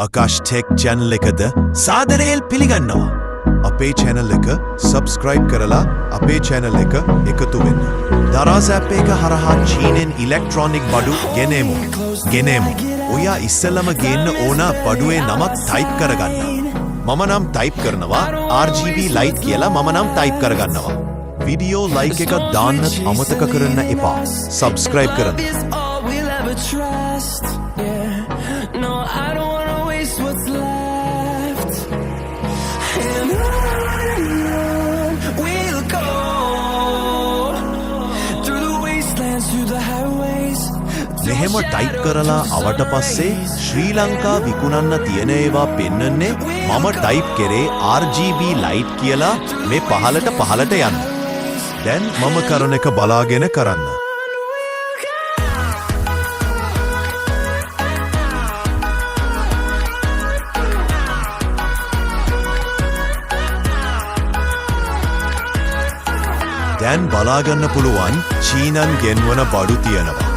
Akash Tech channel එකද සාදරයෙන් පිළිගන්නවා. අපේ channel එක subscribe කරලා අපේ channel එක එකතු වෙන්න. Daraz app එක හරහා චීනෙන් electronic බඩු ගෙනෙමු. ඔයා ඉස්සෙල්ලම ගේන්න ඕන බඩුවේ නමක් type කරගන්න. මම නම් type කරනවා RGB light කියලා මම නම් type කරගන්නවා. video like එක දාන්නත් අමතක කරන්න එපා. subscribe කරන්න. What's left, and on we'll go through the wastelands, through the highways. මෙහෙම ටයිප් කරලා අවට පස්සේ ශ්‍රී ලංකා විකුණන්න තියෙන ඒවා පෙන්වන්නේ මම ටයිප් කරේ RGB light කියලා මේ පහලට යන්න. දැන් මම කරන එක බලාගෙන කරන්න. දැන් බලාගන්න පුළුවන් චීනන් ගෙන්වන බඩු තියෙනවා.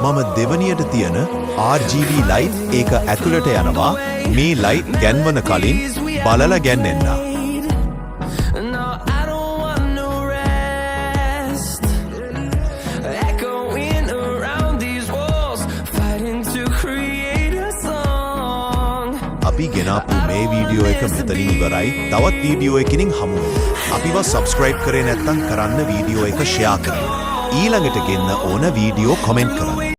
මම දෙවනියට තියෙන RGB light ඒක ඇතුළට යනවා. මේ light ගැන්වන කලින් බලලා ගැන්වෙන්න. අපි ගෙනාපු මේ වීඩියෝ එක මෙතනින් ඉවරයි. තවත් වීඩියෝ එකකින් හමු වෙමු. අපිව subscribe කරේ නැත්නම් කරන්න වීඩියෝ එක share කරන්න. ඊළඟට ගෙන්න ඕන වීඩියෝ comment කරන්න.